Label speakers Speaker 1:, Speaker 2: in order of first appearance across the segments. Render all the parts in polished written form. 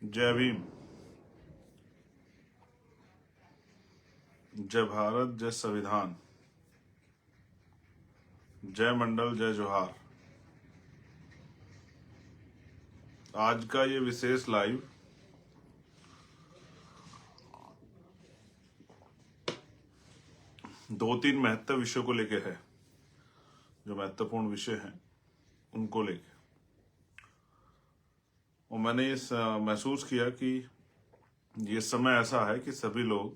Speaker 1: जय भीम, जय भारत, जय संविधान, जय मंडल, जय जोहार। आज का ये विशेष लाइव दो तीन महत्व विषयों को लेके है, जो महत्वपूर्ण विषय हैं उनको लेके। और मैंने इस महसूस किया कि ये समय ऐसा है कि सभी लोग,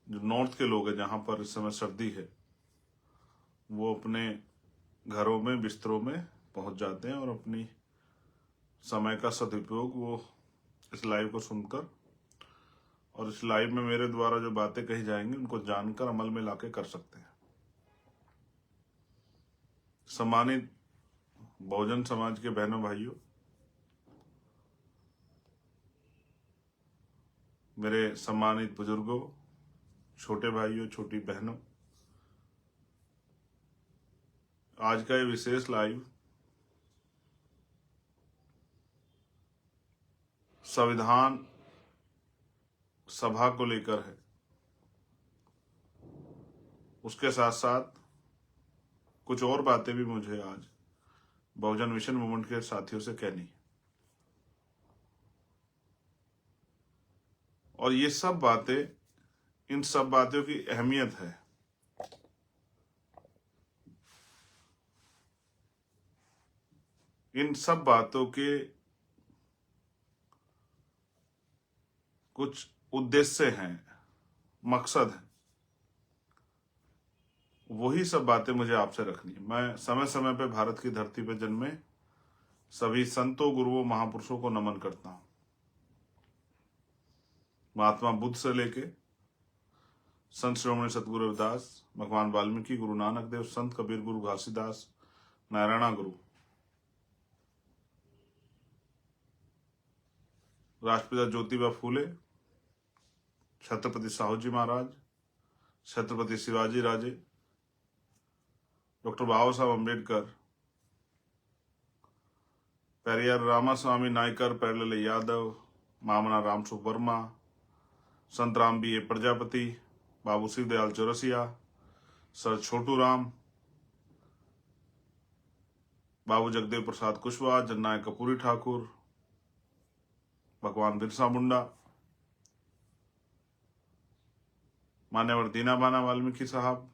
Speaker 1: जो नॉर्थ के लोग हैं जहां पर इस समय सर्दी है, वो अपने घरों में बिस्तरों में पहुंच जाते हैं और अपनी समय का सदुपयोग वो इस लाइव को सुनकर और इस लाइव में मेरे द्वारा जो बातें कही जाएंगी उनको जानकर अमल में लाके कर सकते हैं। सम्मानित बहुजन समाज के बहनों भाइयों, मेरे सम्मानित बुजुर्गों, छोटे भाइयों, छोटी बहनों, आज का ये विशेष लाइव संविधान सभा को लेकर है। उसके साथ साथ कुछ और बातें भी मुझे आज बहुजन मिशन मूवमेंट के साथियों से कहनी है। और ये सब बातें, इन सब बातों की अहमियत है। इन सब बातों के कुछ उद्देश्य हैं, मकसद है। वही सब बातें मुझे आपसे रखनी है। मैं समय समय पे भारत की धरती पे जन्मे सभी संतों, गुरुओं, महापुरुषों को नमन करता हूं। महात्मा बुद्ध से लेके संत श्रोमणी सतगुरु रविदास, भगवान वाल्मीकि, गुरु नानक देव, संत कबीर, गुरु घासीदास, नारायणा गुरु, राष्ट्रपिता ज्योतिबा फूले, छत्रपति साहू जी महाराज, छत्रपति शिवाजी राजे, डॉक्टर बाबा साहब अम्बेडकर, पेरियार रामास्वामी नायकर, पैरलेले यादव, मामना रामसु वर्मा, संत राम बी ए प्रजापति, बाबू शिव दयाल चौरसिया, सर छोटू राम, बाबू जगदेव प्रसाद कुशवाहा, जननायक कपूरी ठाकुर, भगवान बिरसा मुंडा, मान्यवर दीनाबाना वाल्मीकि साहब,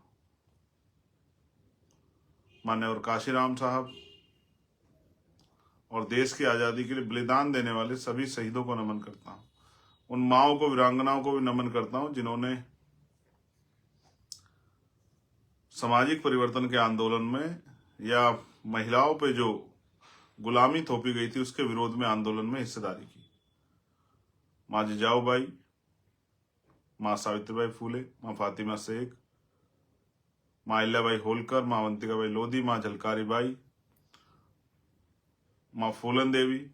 Speaker 1: मान्यवर काशीराम साहब, और देश की आजादी के लिए बलिदान देने वाले सभी शहीदों को नमन करता हूं। उन माओं को, वीरांगनाओं को भी नमन करता हूं जिन्होंने सामाजिक परिवर्तन के आंदोलन में या महिलाओं पे जो गुलामी थोपी गई थी उसके विरोध में आंदोलन में हिस्सेदारी की। माँ जिजाऊबाई, माँ सावित्रीबाई फूले, माँ फातिमा शेख, माँ अहिल्याबाई होलकर, माँ अवंतिकाबाई लोधी, माँ झलकारी बाई, माँ फूलन देवी,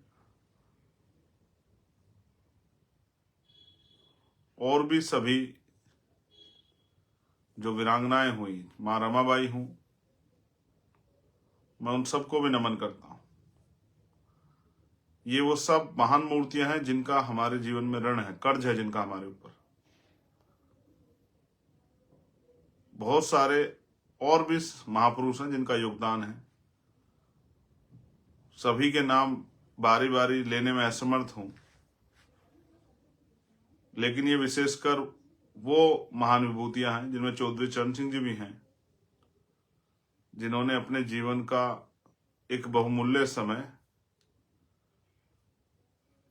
Speaker 1: और भी सभी जो वीरांगनाएं हुई, माँ रमाबाई हूं, मैं उन सबको भी नमन करता हूं। ये वो सब महान मूर्तियां हैं जिनका हमारे जीवन में ऋण है, कर्ज है जिनका हमारे ऊपर। बहुत सारे और भी महापुरुष हैं जिनका योगदान है। सभी के नाम बारी बारी लेने में असमर्थ हूं, लेकिन ये विशेषकर वो महान विभूतियां हैं जिनमें चौधरी चरण सिंह जी भी हैं, जिन्होंने अपने जीवन का एक बहुमूल्य समय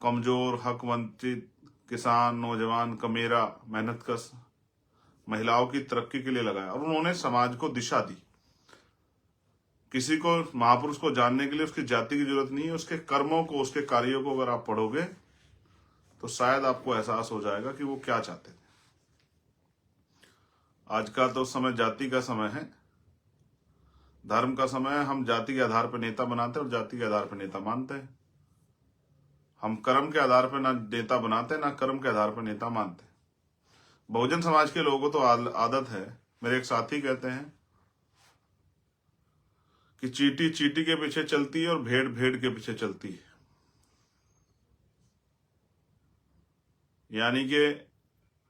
Speaker 1: कमजोर, हक वंचित, किसान, नौजवान, कमेरा, मेहनतकश महिलाओं की तरक्की के लिए लगाया और उन्होंने समाज को दिशा दी। किसी को, महापुरुष को जानने के लिए उसकी जाति की जरूरत नहीं है, उसके कर्मों को, उसके कार्यों को अगर आप पढ़ोगे तो शायद आपको एहसास हो जाएगा कि वो क्या चाहते थे। आज का तो समय जाति का समय है, धर्म का समय है। हम जाति के आधार पर नेता बनाते हैं और जाति के आधार पर नेता मानते हैं। हम कर्म के आधार पर ना नेता बनाते हैं, ना कर्म के आधार पर नेता मानते हैं। बहुजन समाज के लोगों को तो आदत है, मेरे एक साथी कहते हैं कि चींटी चींटी के पीछे चलती है और भेड़ भेड़ के पीछे चलती है। यानी कि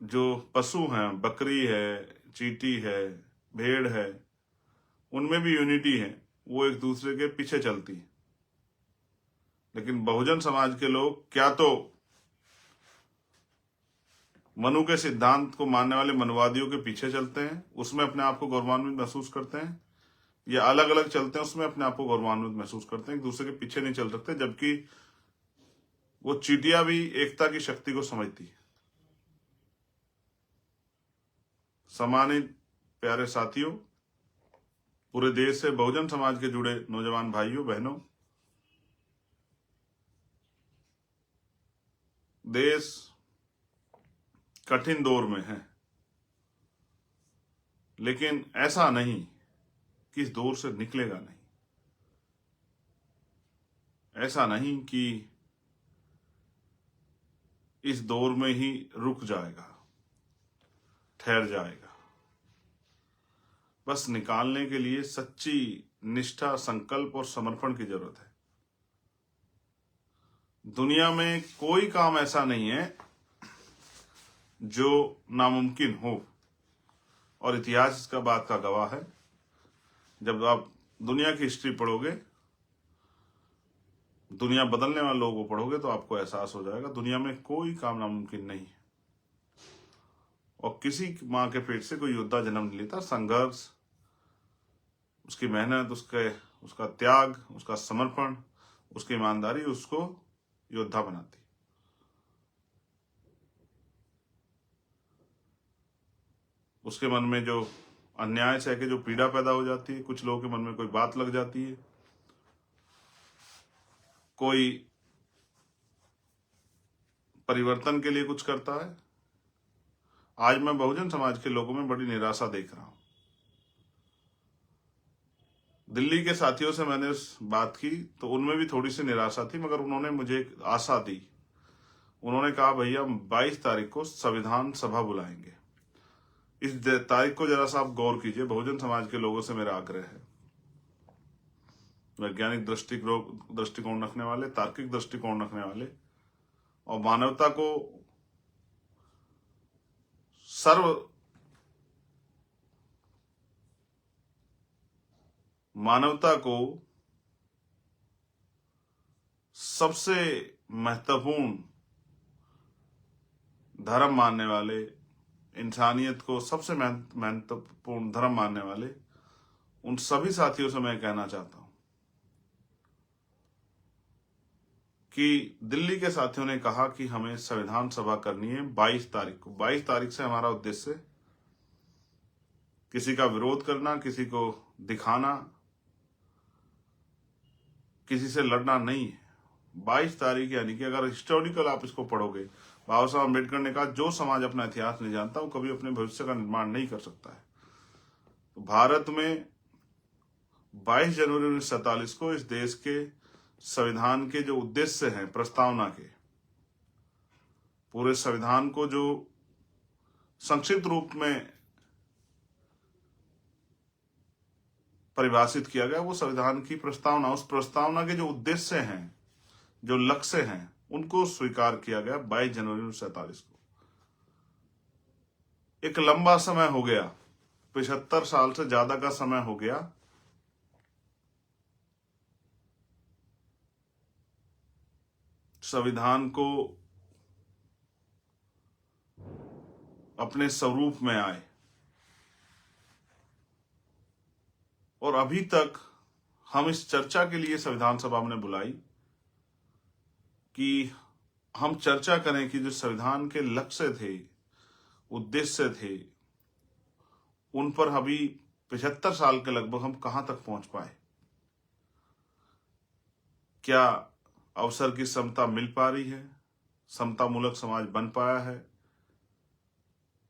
Speaker 1: जो पशु हैं, बकरी है, चींटी है, भेड़ है, उनमें भी यूनिटी है, वो एक दूसरे के पीछे चलती है। लेकिन बहुजन समाज के लोग क्या तो मनु के सिद्धांत को मानने वाले मनुवादियों के पीछे चलते हैं, उसमें अपने आप को गौरवान्वित महसूस करते हैं, या अलग अलग चलते हैं, उसमें अपने आप को गौरवान्वित महसूस करते हैं, एक दूसरे के पीछे नहीं चल सकते। जबकि वो चींटियां भी एकता की शक्ति को समझती है। सम्मानित प्यारे साथियों, पूरे देश से बहुजन समाज के जुड़े नौजवान भाइयों बहनों, देश कठिन दौर में है, लेकिन ऐसा नहीं कि इस दौर से निकलेगा नहीं, ऐसा नहीं कि इस दौर में ही रुक जाएगा, ठहर जाएगा। बस निकालने के लिए सच्ची निष्ठा, संकल्प और समर्पण की जरूरत है। दुनिया में कोई काम ऐसा नहीं है जो नामुमकिन हो, और इतिहास इसका बात का गवाह है। जब आप दुनिया की हिस्ट्री पढ़ोगे, दुनिया बदलने वाले लोगों को पढ़ोगे, तो आपको एहसास हो जाएगा दुनिया में कोई काम नामुमकिन नहीं है। और किसी माँ के पेट से कोई योद्धा जन्म नहीं लेता। संघर्ष, उसकी मेहनत, उसका त्याग, उसका समर्पण, उसकी ईमानदारी उसको योद्धा बनाती। उसके मन में जो अन्याय सह के जो पीड़ा पैदा हो जाती है, कुछ लोगों के मन में कोई बात लग जाती है, कोई परिवर्तन के लिए कुछ करता है। आज मैं बहुजन समाज के लोगों में बड़ी निराशा देख रहा हूं। दिल्ली के साथियों से मैंने बात की तो उनमें भी थोड़ी सी निराशा थी, मगर उन्होंने मुझे एक आशा दी। उन्होंने कहा, भैया 22 तारीख को संविधान सभा बुलाएंगे। इस तारीख को जरा सा आप गौर कीजिए। बहुजन समाज के लोगों से मेरा आग्रह है, वैज्ञानिक दृष्टिकोण रखने वाले, तार्किक दृष्टिकोण रखने वाले और मानवता को सबसे महत्वपूर्ण धर्म मानने वाले, इंसानियत को सबसे महत्वपूर्ण धर्म मानने वाले उन सभी साथियों से मैं कहना चाहता हूं कि दिल्ली के साथियों ने कहा कि हमें संविधान सभा करनी है 22 तारीख को। 22 तारीख से हमारा उद्देश्य किसी का विरोध करना, किसी को दिखाना, किसी से लड़ना नहीं है। 22 तारीख यानी कि अगर हिस्टोरिकल आप इसको पढ़ोगे, बाबा साहब अम्बेडकर ने कहा, जो समाज अपना इतिहास नहीं जानता वो कभी अपने भविष्य का निर्माण नहीं कर सकता है। तो भारत में 22 जनवरी 1947 को इस देश के संविधान के जो उद्देश्य हैं, प्रस्तावना के, पूरे संविधान को जो संक्षिप्त रूप में परिभाषित किया गया, वो संविधान की प्रस्तावना, उस प्रस्तावना के जो उद्देश्य हैं, जो लक्ष्य हैं, उनको स्वीकार किया गया 22 जनवरी 1947 को। एक लंबा समय हो गया, 75 साल से ज्यादा का समय हो गया संविधान को अपने स्वरूप में आए, और अभी तक हम इस चर्चा के लिए संविधान सभा ने बुलाई कि हम चर्चा करें कि जो संविधान के लक्ष्य थे, उद्देश्य थे, उन पर अभी 75 साल के लगभग हम कहां तक पहुंच पाए। क्या अवसर की समता मिल पा रही है? समता मूलक समाज बन पाया है?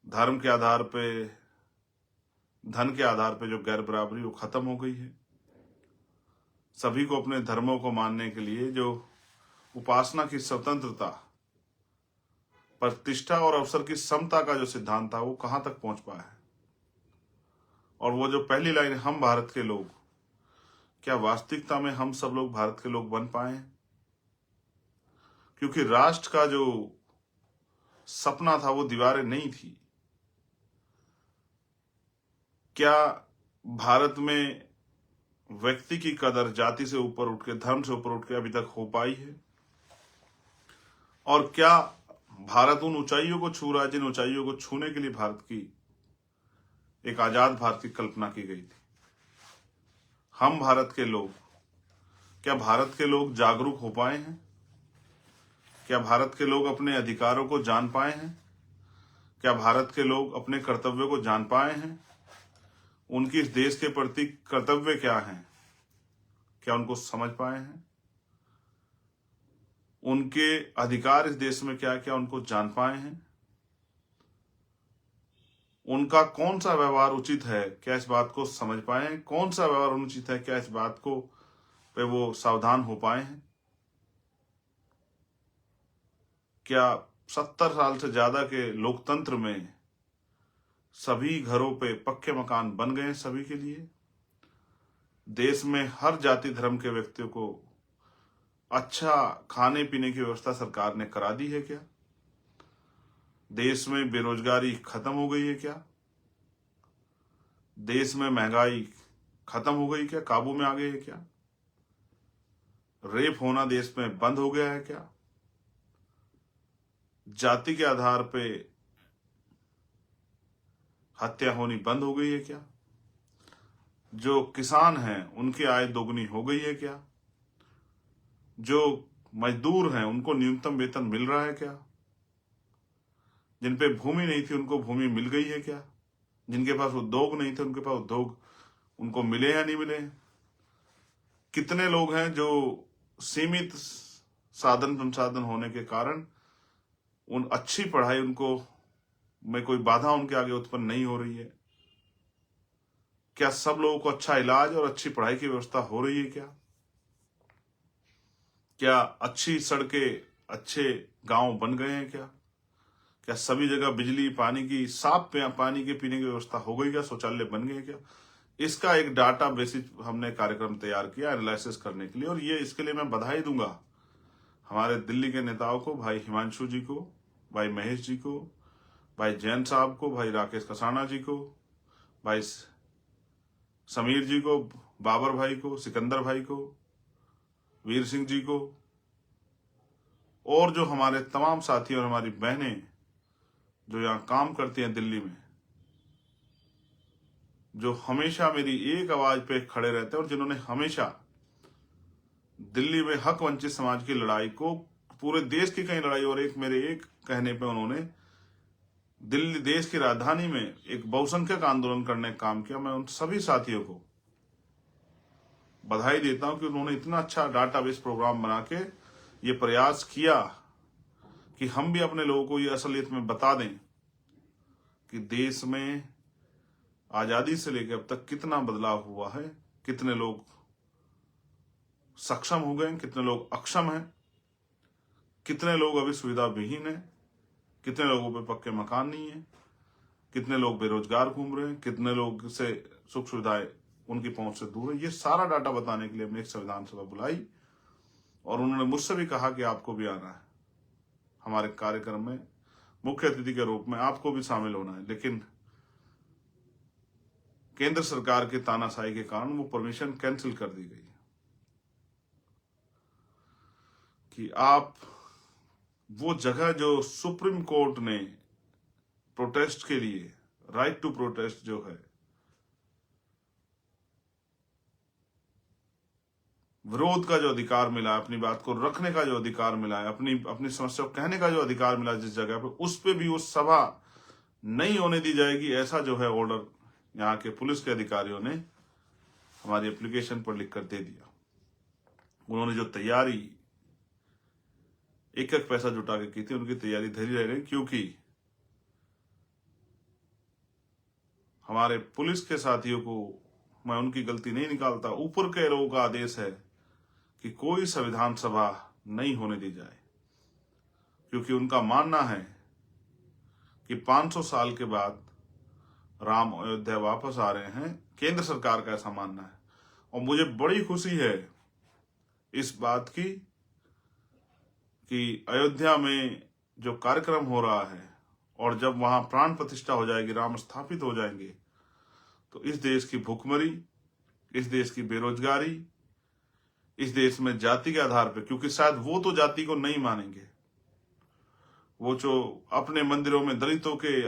Speaker 1: धर्म के आधार पे, धन के आधार पे जो गैर बराबरी वो खत्म हो गई है। सभी को अपने धर्मों को मानने के लिए जो उपासना की स्वतंत्रता, प्रतिष्ठा और अवसर की समता का जो सिद्धांत था, वो कहां तक पहुंच पाया है? और वो जो पहली लाइन, हम भारत के लोग, क्या वास्तविकता में हम सब लोग भारत के लोग बन पाए हैं? क्योंकि राष्ट्र का जो सपना था, वो दीवारें नहीं थी। क्या भारत में व्यक्ति की कदर जाति से ऊपर उठ के, धर्म से ऊपर उठ के अभी तक हो पाई है? और क्या भारत उन ऊंचाइयों को छू रहा है जिन ऊंचाइयों को छूने के लिए भारत की, एक आजाद भारत की कल्पना की गई थी? हम भारत के लोग, क्या भारत के लोग जागरूक हो पाए हैं? क्या भारत के लोग अपने अधिकारों को जान पाए हैं? क्या भारत के लोग अपने कर्तव्यों को जान पाए हैं? उनकी इस देश के प्रति कर्तव्य क्या हैं, क्या उनको समझ पाए हैं? उनके अधिकार इस देश में क्या क्या उनको जान पाए हैं? उनका कौन सा व्यवहार उचित है, क्या इस बात को समझ पाए हैं? कौन सा व्यवहार अनुचित है, क्या इस बात को पे वो सावधान हो पाए हैं? क्या 70 साल से ज्यादा के लोकतंत्र में सभी घरों पे पक्के मकान बन गए सभी के लिए? देश में हर जाति धर्म के व्यक्तियों को अच्छा खाने पीने की व्यवस्था सरकार ने करा दी है क्या? देश में बेरोजगारी खत्म हो गई है क्या? देश में महंगाई खत्म हो गई क्या, काबू में आ गई है क्या? रेप होना देश में बंद हो गया है क्या? जाति के आधार पे हत्या होनी बंद हो गई है क्या? जो किसान हैं उनकी आय दोगुनी हो गई है क्या? जो मजदूर हैं उनको न्यूनतम वेतन मिल रहा है क्या? जिन पे भूमि नहीं थी उनको भूमि मिल गई है क्या? जिनके पास उद्योग नहीं थे उनके पास उद्योग उनको मिले या नहीं मिले? कितने लोग हैं जो सीमित साधन संसाधन होने के कारण उन अच्छी पढ़ाई उनको में कोई बाधा उनके आगे उत्पन्न नहीं हो रही है? क्या सब लोगों को अच्छा इलाज और अच्छी पढ़ाई की व्यवस्था हो रही है क्या? क्या अच्छी सड़कें, अच्छे गांव बन गए हैं क्या? क्या सभी जगह बिजली, पानी की, साफ पानी के पीने की व्यवस्था हो गई क्या? शौचालय बन गए क्या? इसका एक डाटा बेसिस हमने कार्यक्रम तैयार किया एनालिसिस करने के लिए, और ये इसके लिए मैं बधाई दूंगा हमारे दिल्ली के नेताओं को, भाई हिमांशु जी को, भाई महेश जी को, भाई जैन साहब को, भाई राकेश कसाना जी को, भाई समीर जी को, बाबर भाई को, सिकंदर भाई को, वीर सिंह जी को, और जो हमारे तमाम साथी और हमारी बहनें जो यहाँ काम करती हैं दिल्ली में, जो हमेशा मेरी एक आवाज पे खड़े रहते हैं और जिन्होंने हमेशा दिल्ली में हक वंचित समाज की लड़ाई को, पूरे देश की कई लड़ाई, और एक मेरे एक कहने पे उन्होंने दिल्ली देश की राजधानी में एक बहुसंख्यक आंदोलन करने का काम किया। मैं उन सभी साथियों को बधाई देता हूं कि उन्होंने इतना अच्छा डाटाबेस प्रोग्राम बना के ये प्रयास किया कि हम भी अपने लोगों को ये असलियत में बता दें कि देश में आजादी से लेकर अब तक कितना बदलाव हुआ है, कितने लोग सक्षम हो गए, कितने लोग अक्षम हैं, कितने लोग अभी सुविधा विहीन हैं, कितने लोगों पे पक्के मकान नहीं है, कितने लोग बेरोजगार घूम रहे हैं, कितने लोग से सुख सुविधाएं उनकी पहुंच से दूर है। ये सारा डाटा बताने के लिए हमने एक संविधान सभा बुलाई और उन्होंने मुझसे भी कहा कि आपको भी आना है हमारे कार्यक्रम में, मुख्य अतिथि के रूप में आपको भी शामिल होना है। लेकिन केंद्र सरकार के तानाशाही के कारण वो परमिशन कैंसिल कर दी गई कि आप वो जगह जो सुप्रीम कोर्ट ने प्रोटेस्ट के लिए, राइट टू प्रोटेस्ट जो है, विरोध का जो अधिकार मिला है, अपनी बात को रखने का जो अधिकार मिला है, अपनी समस्या को कहने का जो अधिकार मिला जिस जगह पे, उस पे भी वो सभा नहीं होने दी जाएगी, ऐसा जो है ऑर्डर यहाँ के पुलिस के अधिकारियों ने हमारी एप्लीकेशन पर लिख कर दे दिया। उन्होंने जो तैयारी एक एक पैसा जुटा के की थी, उनकी तैयारी धरी रह गई, क्योंकि हमारे पुलिस के साथियों को मैं उनकी गलती नहीं निकालता, ऊपर के लोगों का आदेश है कि कोई संविधान सभा नहीं होने दी जाए, क्योंकि उनका मानना है कि 500 साल के बाद राम अयोध्या वापस आ रहे हैं, केंद्र सरकार का ऐसा मानना है। और मुझे बड़ी खुशी है इस बात की कि अयोध्या में जो कार्यक्रम हो रहा है और जब वहां प्राण प्रतिष्ठा हो जाएगी, राम स्थापित हो जाएंगे, तो इस देश की भूखमरी, इस देश की बेरोजगारी, इस देश में जाति के आधार पर, क्योंकि शायद वो तो जाति को नहीं मानेंगे, वो जो अपने मंदिरों में दलितों के,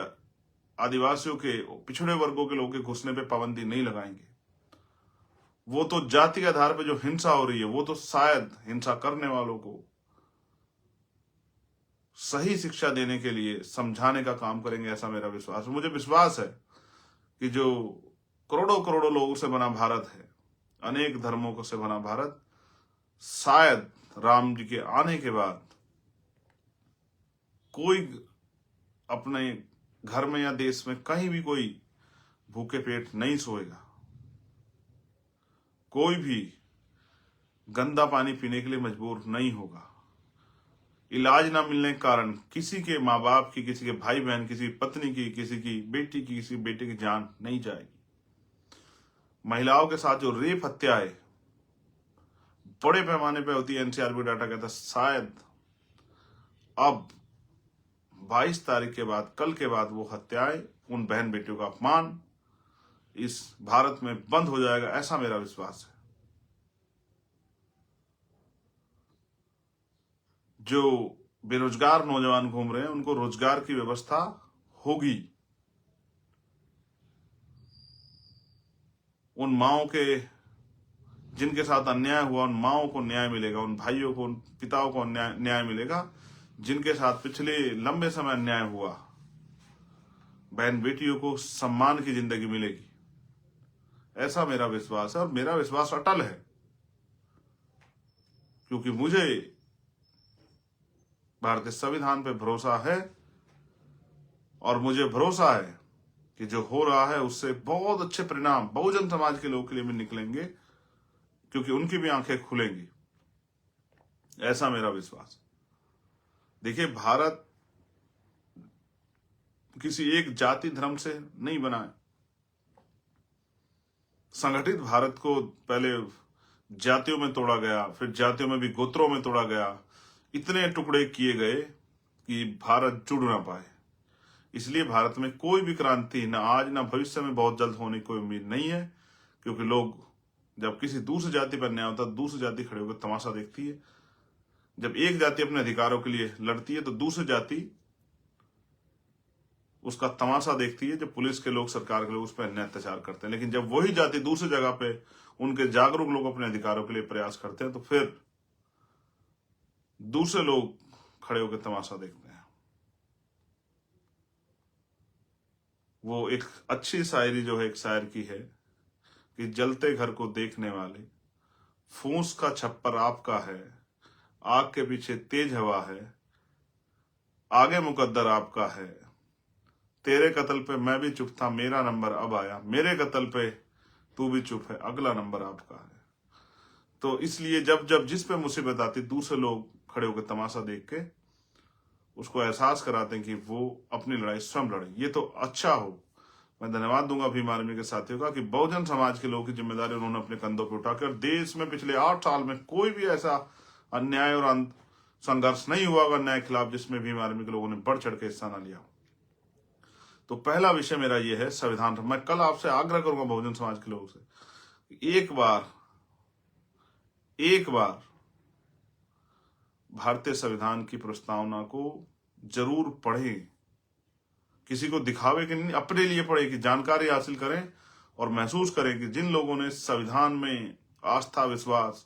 Speaker 1: आदिवासियों के, पिछड़े वर्गों के लोगों के घुसने पे पाबंदी नहीं लगाएंगे, वो तो जाति के आधार पर जो हिंसा हो रही है, वो तो शायद हिंसा करने वालों को सही शिक्षा देने के लिए समझाने का काम करेंगे, ऐसा मेरा विश्वास है। मुझे विश्वास है कि जो करोड़ों करोड़ों लोगों से बना भारत है, अनेक धर्मों से बना भारत, शायद राम जी के आने के बाद कोई अपने घर में या देश में कहीं भी कोई भूखे पेट नहीं सोएगा, कोई भी गंदा पानी पीने के लिए मजबूर नहीं होगा, इलाज ना मिलने के कारण किसी के माँ बाप की, किसी के भाई बहन, किसी की पत्नी की, किसी की बेटी की, किसी बेटे की जान नहीं जाएगी। महिलाओं के साथ जो रेप हत्याएं बड़े पैमाने पे होती है, एनसीआरबी डाटा कहता है शायद अब 22 तारीख के बाद, कल के बाद, वो हत्याएं, उन बहन बेटियों का अपमान इस भारत में बंद हो जाएगा, ऐसा मेरा विश्वास है। जो बेरोजगार नौजवान घूम रहे हैं, उनको रोजगार की व्यवस्था होगी। उन माओं के, जिनके साथ अन्याय हुआ, उन माओं को न्याय मिलेगा, उन भाइयों को, उन पिताओं को न्याय मिलेगा, जिनके साथ पिछले लंबे समय अन्याय हुआ, बहन बेटियों को सम्मान की जिंदगी मिलेगी, ऐसा मेरा विश्वास है। और मेरा विश्वास अटल है, क्योंकि मुझे भारतीय संविधान पे भरोसा है और मुझे भरोसा है कि जो हो रहा है उससे बहुत अच्छे परिणाम बहुजन समाज के लोगों के लिए भी निकलेंगे, क्योंकि उनकी भी आंखें खुलेंगी, ऐसा मेरा विश्वास। देखिए, भारत किसी एक जाति धर्म से नहीं बना है। संगठित भारत को पहले जातियों में तोड़ा गया, फिर जातियों में भी गोत्रों में तोड़ा गया, इतने टुकड़े किए गए कि भारत जुड़ ना पाए। इसलिए भारत में कोई भी क्रांति ना आज ना भविष्य में बहुत जल्द होने की कोई उम्मीद नहीं है, क्योंकि लोग जब किसी दूसरी जाति पर अन्याय होता है, दूसरी जाति खड़े होकर तमाशा देखती है। जब एक जाति अपने अधिकारों के लिए लड़ती है तो दूसरी जाति उसका तमाशा देखती है, जब पुलिस के लोग, सरकार के लोग उस पर अन्याय अत्याचार करते हैं। लेकिन जब वही जाति दूसरी जगह पे उनके जागरूक लोग अपने अधिकारों के लिए प्रयास करते हैं, तो फिर दूसरे लोग खड़े होकर तमाशा देखते हैं। वो एक अच्छी शायरी जो है, एक शायर की है कि जलते घर को देखने वाले, फूंस का छप्पर आपका है, आग के पीछे तेज हवा है, आगे मुकद्दर आपका है, तेरे कत्ल पे मैं भी चुप था, मेरा नंबर अब आया, मेरे कत्ल पे तू भी चुप है, अगला नंबर आपका है। तो इसलिए जब जब जिस पे मुसीबत आती, दूसरे लोग खड़े होकर तमाशा देख के उसको एहसास कराते हैं कि वो अपनी लड़ाई स्वयं लड़े। ये तो अच्छा हो। मैं धन्यवाद दूंगा भीम आर्मी के साथियों का कि बहुजन समाज के लोगों की जिम्मेदारी उन्होंने अपने कंधों पर उठाकर, देश में पिछले 8 साल में कोई भी ऐसा अन्याय और संघर्ष नहीं हुआ अन्याय के खिलाफ जिसमें भीम आर्मी के लोगों ने बढ़ चढ़ के हिस्सा न लिया। तो पहला विषय मेरा ये है संविधान। मैं कल आपसे आग्रह करूंगा बहुजन समाज के लोगों से, एक बार भारतीय संविधान की प्रस्तावना को जरूर पढ़ें। किसी को दिखावे के नहीं, अपने लिए पढ़ें, कि जानकारी हासिल करें और महसूस करें कि जिन लोगों ने संविधान में आस्था, विश्वास,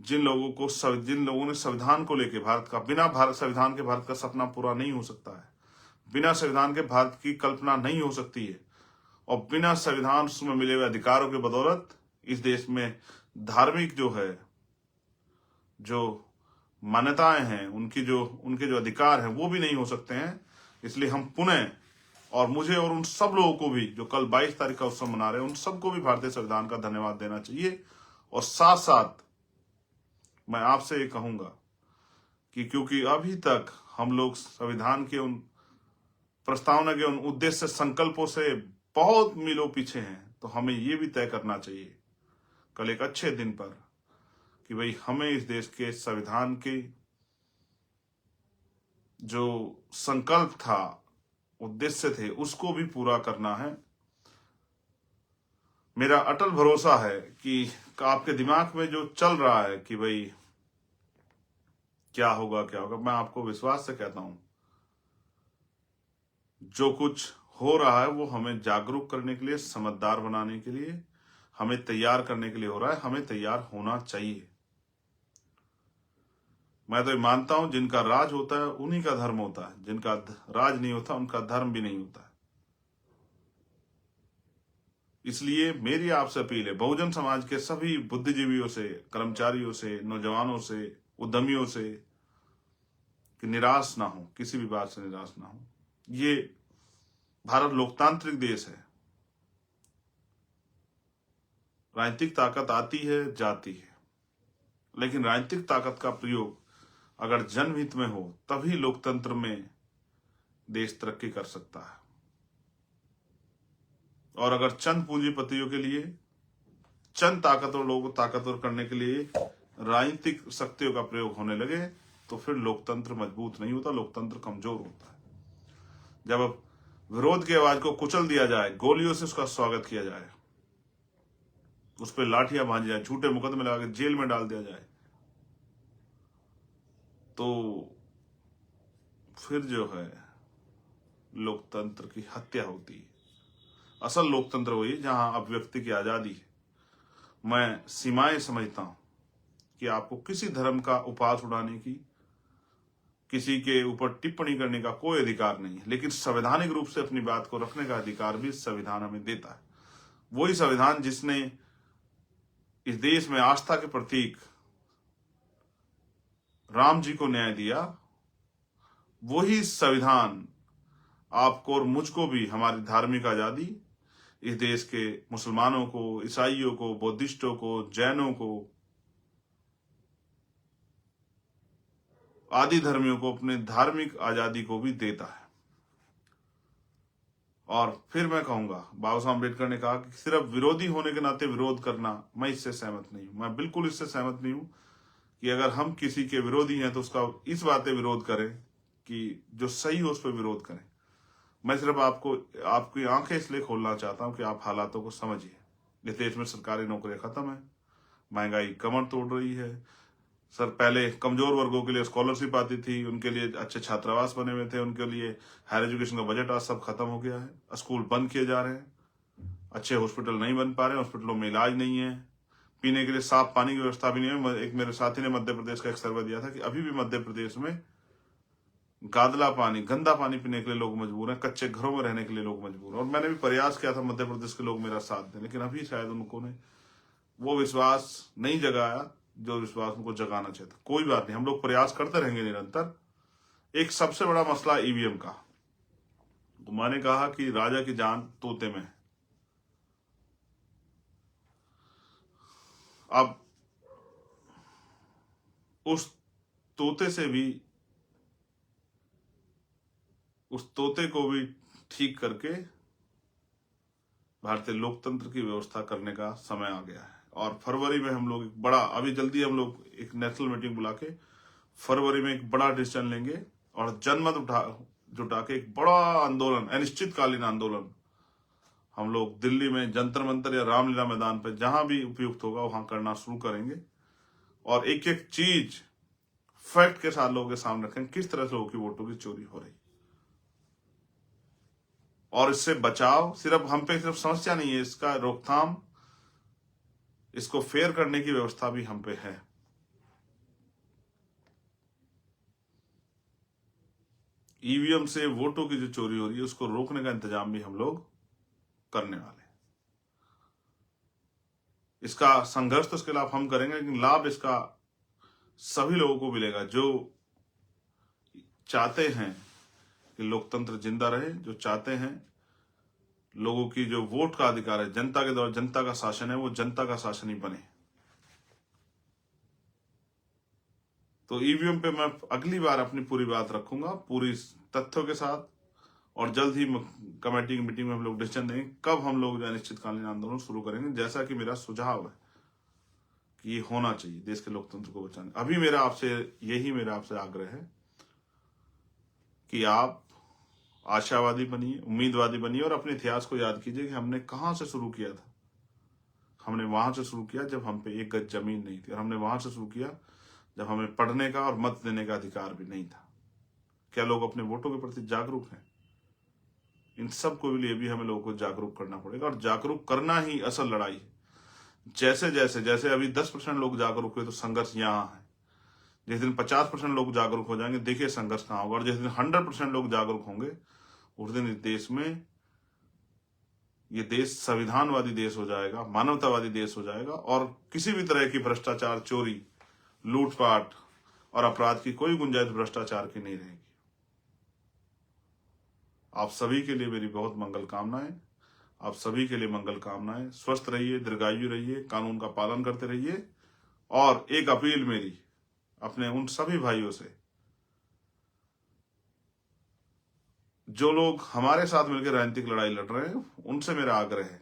Speaker 1: जिन लोगों ने संविधान को लेकर भारत का, बिना भारत संविधान के भारत का सपना पूरा नहीं हो सकता है, बिना संविधान के भारत की कल्पना नहीं हो सकती है, और बिना संविधान में मिले हुए अधिकारों के बदौलत इस देश में धार्मिक जो मान्यताएं हैं, उनके जो अधिकार हैं, वो भी नहीं हो सकते हैं। इसलिए हम पुनः, और मुझे और उन सब लोगों को भी जो कल 22 तारीख का उत्सव मना रहे हैं, उन सबको भी भारतीय संविधान का धन्यवाद देना चाहिए। और साथ साथ मैं आपसे ये कहूंगा कि क्योंकि अभी तक हम लोग संविधान के उन प्रस्तावना के उन उद्देश्य संकल्पों से बहुत मीलों पीछे हैं, तो हमें ये भी तय करना चाहिए कल एक अच्छे दिन पर कि भाई हमें इस देश के संविधान की जो संकल्प था, उद्देश्य थे, उसको भी पूरा करना है। मेरा अटल भरोसा है कि आपके दिमाग में जो चल रहा है कि भाई क्या होगा क्या होगा, मैं आपको विश्वास से कहता हूं जो कुछ हो रहा है वो हमें जागरूक करने के लिए, समझदार बनाने के लिए, हमें तैयार करने के लिए हो रहा है। हमें तैयार होना चाहिए। मैं तो ये मानता हूं जिनका राज होता है उन्हीं का धर्म होता है, जिनका राज नहीं होता उनका धर्म भी नहीं होता है। इसलिए मेरी आपसे अपील है बहुजन समाज के सभी बुद्धिजीवियों से, कर्मचारियों से, नौजवानों से, उद्यमियों से, कि निराश ना हो, किसी भी बात से निराश ना हो। ये भारत लोकतांत्रिक देश है। राजनीतिक ताकत आती है, जाती है, लेकिन राजनीतिक ताकत का प्रयोग अगर जनहित में हो तभी लोकतंत्र में देश तरक्की कर सकता है। और अगर चंद पूंजीपतियों के लिए, चंद ताकतवर लोगों को ताकतवर करने के लिए राजनीतिक शक्तियों का प्रयोग होने लगे तो फिर लोकतंत्र मजबूत नहीं होता, लोकतंत्र कमजोर होता है। जब अब विरोध की आवाज को कुचल दिया जाए, गोलियों से उसका स्वागत किया जाए, उस पर लाठियां भांजी जाए, झूठे मुकदमे लगा के जेल में डाल दिया जाए, तो फिर जो है लोकतंत्र की हत्या होती है। असल लोकतंत्र वही जहां अभिव्यक्ति की आजादी है। मैं सीमाएं समझता हूं कि आपको किसी धर्म का उपहास उड़ाने की, किसी के ऊपर टिप्पणी करने का कोई अधिकार नहीं है, लेकिन संवैधानिक रूप से अपनी बात को रखने का अधिकार भी संविधान हमें देता है। वही संविधान जिसने इस देश में आस्था के प्रतीक राम जी को न्याय दिया, वही संविधान आपको और मुझको भी हमारी धार्मिक आजादी, इस देश के मुसलमानों को, ईसाइयों को, बौद्धिस्टों को, जैनों को, आदि धर्मियों को अपने धार्मिक आजादी को भी देता है। और फिर मैं कहूंगा, बाबा साहब अम्बेडकर ने कहा कि सिर्फ विरोधी होने के नाते विरोध करना, मैं इससे सहमत नहीं हूं। मैं बिल्कुल इससे सहमत नहीं हूं कि अगर हम किसी के विरोधी हैं तो उसका इस बातें विरोध करें कि जो सही हो उस पर विरोध करें। मैं सिर्फ आपकी आंखें इसलिए खोलना चाहता हूं कि आप हालातों को समझिए। इस देश में सरकारी नौकरियां खत्म है, महंगाई कमर तोड़ रही है। सर, पहले कमजोर वर्गों के लिए स्कॉलरशिप आती थी, उनके लिए अच्छे छात्रावास बने हुए थे, उनके लिए हायर एजुकेशन का बजट आज सब खत्म हो गया है। स्कूल बंद किए जा रहे हैं, अच्छे हॉस्पिटल नहीं बन पा रहे हैं, हॉस्पिटलों में इलाज नहीं है, पीने के लिए साफ पानी की व्यवस्था भी नहीं है। एक मेरे साथी ने मध्य प्रदेश का एक सर्वे दिया था कि अभी भी मध्य प्रदेश में गादला पानी, गंदा पानी पीने के लिए लोग मजबूर हैं, कच्चे घरों में रहने के लिए लोग मजबूर हैं। और मैंने भी प्रयास किया था मध्य प्रदेश के लोग मेरा साथ दें, लेकिन अभी शायद उनको ने वो विश्वास नहीं जगाया जो विश्वास उनको जगाना चाहिए था। कोई बात नहीं, हम लोग प्रयास करते रहेंगे निरंतर। एक सबसे बड़ा मसला ईवीएम का, तो मैंने कहा कि राजा की जान तोते में है। अब उस तोते से भी, उस तोते को भी ठीक करके भारतीय लोकतंत्र की व्यवस्था करने का समय आ गया है। और फरवरी में हम लोग एक बड़ा, अभी जल्दी हम लोग एक नेशनल मीटिंग बुला के फरवरी में एक बड़ा डिसीजन लेंगे और जनमत जुटा के एक बड़ा आंदोलन, अनिश्चितकालीन आंदोलन हम लोग दिल्ली में जंतर मंतर या रामलीला मैदान पर, जहां भी उपयुक्त होगा वहां करना शुरू करेंगे। और एक एक चीज फैक्ट के साथ लोगों के सामने रखेंगे किस तरह से लोगों की वोटों की चोरी हो रही, और इससे बचाव सिर्फ हम पे सिर्फ समस्या नहीं है, इसका रोकथाम, इसको फेयर करने की व्यवस्था भी हम पे है। ईवीएम से वोटों की जो चोरी हो रही है उसको रोकने का इंतजाम भी हम लोग करने वाले हैं। इसका संघर्ष तो इसके खिलाफ हम करेंगे, लेकिन लाभ इसका सभी लोगों को मिलेगा जो चाहते हैं कि लोकतंत्र जिंदा रहे, जो चाहते हैं लोगों की जो वोट का अधिकार है, जनता के द्वारा जनता का शासन है, वो जनता का शासन ही बने। तो ईवीएम पे मैं अगली बार अपनी पूरी बात रखूंगा, पूरी तथ्यों के साथ, और जल्द ही कमेटी की मीटिंग में हम लोग डिसीजन देंगे कब हम लोग अनिश्चितकालीन आंदोलन शुरू करेंगे, जैसा कि मेरा सुझाव है कि ये होना चाहिए देश के लोकतंत्र को बचाने। अभी मेरा आपसे आग्रह है कि आप आशावादी बनिए, उम्मीदवादी बनिए और अपने इतिहास को याद कीजिए कि हमने कहाँ से शुरू किया था। हमने वहां से शुरू किया जब हम पे एक गज जमीन नहीं थी, और हमने वहां से शुरू किया जब हमें पढ़ने का और मत देने का अधिकार भी नहीं था। क्या लोग अपने वोटों के प्रति जागरूक हैं? इन सब के लिए भी हमें लोगों को जागरूक करना पड़ेगा, और जागरूक करना ही असल लड़ाई है। जैसे जैसे जैसे अभी 10% लोग जागरूक हुए तो संघर्ष यहाँ है। जिस दिन 50% लोग जागरूक हो जाएंगे, देखिए संघर्ष कहाँ होगा। और जिस दिन 100% लोग जागरूक होंगे, उस दिन इस देश में, ये देश संविधानवादी देश हो जाएगा, मानवतावादी देश हो जाएगा, और किसी भी तरह की भ्रष्टाचार, चोरी, लूटपाट और अपराध की कोई गुंजाइश भ्रष्टाचार की नहीं रहेगी। आप सभी के लिए मेरी बहुत मंगल कामनाएं। आप सभी के लिए मंगल कामनाएं। स्वस्थ रहिए, दीर्घायु रहिए, कानून का पालन करते रहिए। और एक अपील मेरी अपने उन सभी भाइयों से, जो लोग हमारे साथ मिलकर राजनीतिक लड़ाई लड़ रहे हैं, उनसे मेरा आग्रह है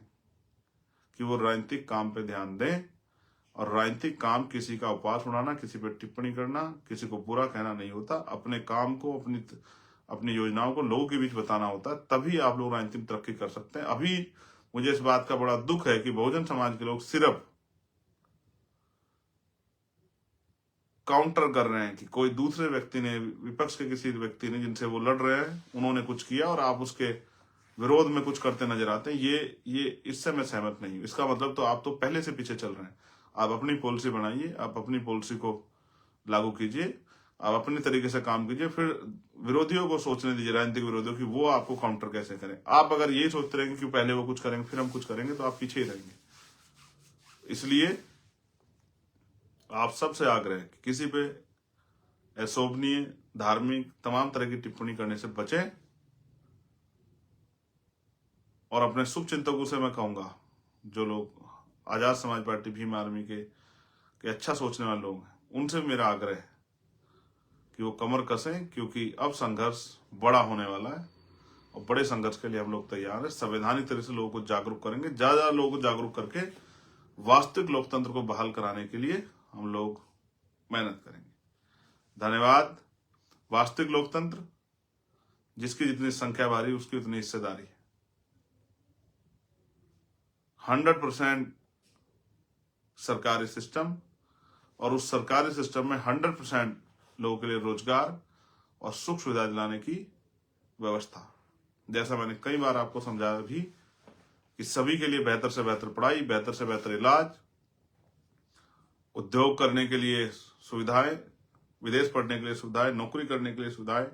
Speaker 1: कि वो राजनीतिक काम पे ध्यान दें। और राजनीतिक काम किसी का उपवास उड़ाना, किसी पे टिप्पणी करना, किसी को बुरा कहना नहीं होता। अपने काम को, अपनी योजनाओं को लोगों के बीच बताना होता है, तभी आप लोग राजनीतिक तरक्की कर सकते हैं। अभी मुझे इस बात का बड़ा दुख है कि बहुजन समाज के लोग सिर्फ काउंटर कर रहे हैं कि कोई दूसरे व्यक्ति ने, विपक्ष के किसी व्यक्ति ने जिनसे वो लड़ रहे हैं, उन्होंने कुछ किया और आप उसके विरोध में कुछ करते नजर आते हैं। ये इससे मैं सहमत नहीं हूं। इसका मतलब तो आप तो पहले से पीछे चल रहे हैं। आप अपनी पॉलिसी बनाइए, आप अपनी पॉलिसी को लागू कीजिए, आप अपने तरीके से काम कीजिए, फिर विरोधियों को सोचने दीजिए, राजनीतिक विरोधियों की, वो आपको काउंटर कैसे करें। आप अगर ये सोचते रहेंगे कि पहले वो कुछ करेंगे फिर हम कुछ करेंगे, तो आप पीछे ही रहेंगे। इसलिए आप सबसे आग्रह है कि किसी पे अशोभनीय, धार्मिक, तमाम तरह की टिप्पणी करने से बचें। और अपने शुभ चिंतकों से मैं कहूंगा, जो लोग आजाद समाज पार्टी, भीम आर्मी के अच्छा सोचने वाले लोग हैं, उनसे मेरा आग्रह है कि वो कमर कसें, क्योंकि अब संघर्ष बड़ा होने वाला है और बड़े संघर्ष के लिए हम लोग तैयार हैं। संवैधानिक तरह से लोगों को जागरूक करेंगे, ज्यादा लोगों को जागरूक करके वास्तविक लोकतंत्र को बहाल कराने के लिए हम लोग मेहनत करेंगे। धन्यवाद। वास्तविक लोकतंत्र, जिसकी जितनी संख्या बारी उसकी उतनी हिस्सेदारी है। 100% सरकारी सिस्टम, और उस सरकारी सिस्टम में 100% लोगों के लिए रोजगार और सुख सुविधा दिलाने की व्यवस्था। जैसा मैंने कई बार आपको समझाया भी कि सभी के लिए बेहतर से बेहतर पढ़ाई, बेहतर से बेहतर इलाज, उद्योग करने के लिए सुविधाएं, विदेश पढ़ने के लिए सुविधाएं, नौकरी करने के लिए सुविधाएं,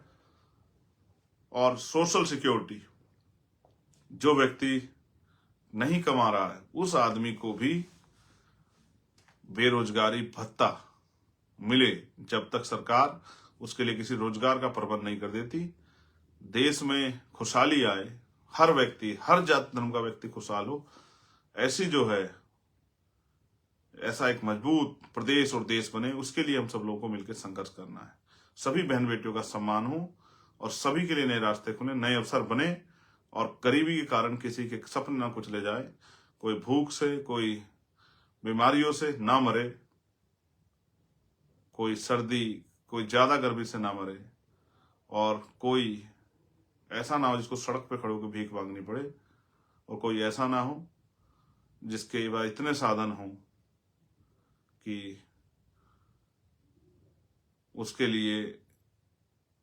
Speaker 1: और सोशल सिक्योरिटी। जो व्यक्ति नहीं कमा रहा है उस आदमी को भी बेरोजगारी भत्ता मिले, जब तक सरकार उसके लिए किसी रोजगार का प्रबंध नहीं कर देती। देश में खुशहाली आए, हर व्यक्ति, हर जाति धर्म का व्यक्ति खुशहाल हो, ऐसी जो है, ऐसा एक मजबूत प्रदेश और देश बने, उसके लिए हम सब लोगों को मिलकर संघर्ष करना है। सभी बहन बेटियों का सम्मान हो और सभी के लिए नए रास्ते खुले, नए अवसर बने, और गरीबी के कारण किसी के सपने ना कुचले जाए, कोई भूख से, कोई बीमारियों से ना मरे, कोई सर्दी, कोई ज्यादा गर्मी से ना मरे, और कोई ऐसा ना हो जिसको सड़क पे खड़े होकर भीख मांगनी पड़े, और कोई ऐसा ना हो जिसके पास इतने साधन हो कि उसके लिए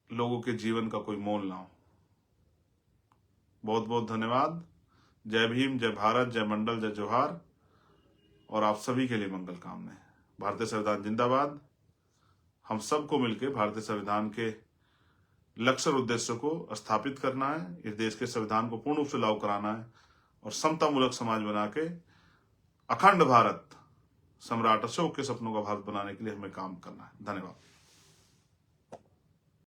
Speaker 1: लोगों के जीवन का कोई मोल ना हो। बहुत बहुत धन्यवाद। जय भीम, जय भारत, जय मंडल, जय जोहार, और आप सभी के लिए मंगल कामनाएं। भारतीय संविधान जिंदाबाद। हम सबको मिलकर भारतीय संविधान के लक्ष्य और उद्देश्य को स्थापित करना है, इस देश के संविधान को पूर्ण रूप से लागू कराना है, और समतामूलक समाज बना के अखंड भारत, सम्राट अशोक के सपनों का भारत बनाने के लिए हमें काम करना है। धन्यवाद।